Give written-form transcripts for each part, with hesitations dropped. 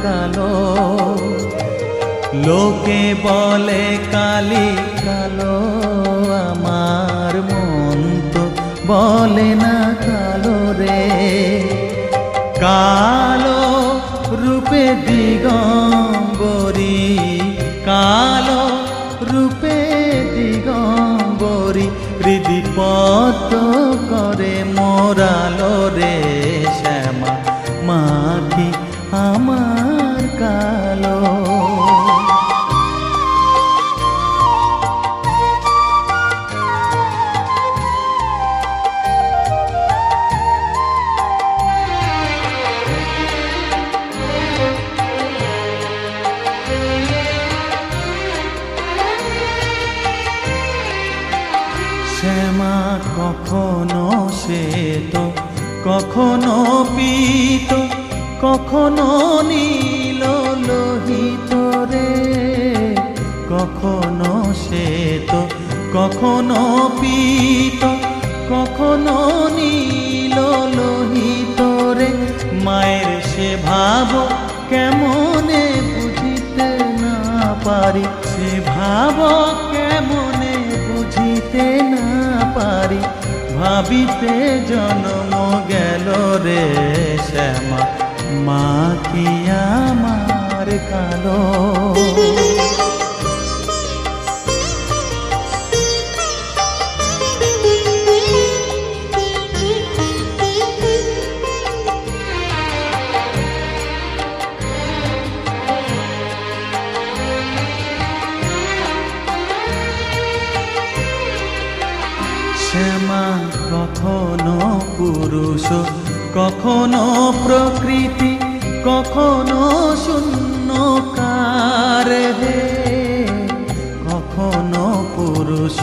কালো। লোকে বলে কালি কালো, আমার মন তো বলে না কালো রে। কালো রূপে দিগম্বরী, কালো রূপে দিগম্বরী, হৃদিপদ্ম করে মোরালো রে শ্যামা মাখি আমার কালো। শ্যামা কখনো শ্বেত, কখনো পীত, কখনো নীল লোহিত রে। কখনো শ্বেত, কখনো পীত, কখনো নীল লোহিত রে। মায়ের সে ভাব কেমনে বুঝিতে না পারি, সে ভাব কেমনে বুঝিতে না পারি, ভাবিতে জন্ম গেল রে শ্যামা মাখি আমার কালো। শ্যামা কখনো পুরুষ, কখনো প্রকৃতি, কখনো শূন্যকার হে। কখনো পুরুষ,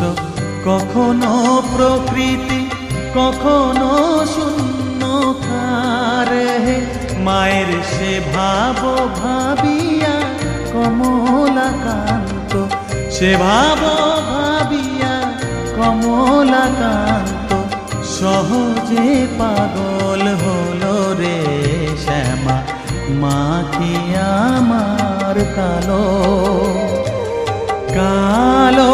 কখনো প্রকৃতি, কখনো শূন্যকার হে। মায়ের সে ভাব ভাবিয়া কমলাকান্ত, সে ভাব ভাবিয়া কমলাকান্ত সহজে পাগল হলো রে শ্যামা মাখি আমার কালো। কালো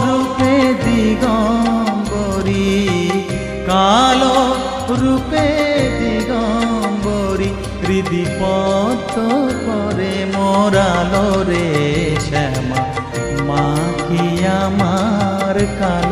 রূপে দিগম্বরী, কালো রূপে দিগম্বরী, হৃদিপদ্ম করে মোরালো রে শ্যামা মাখি আমার কালো।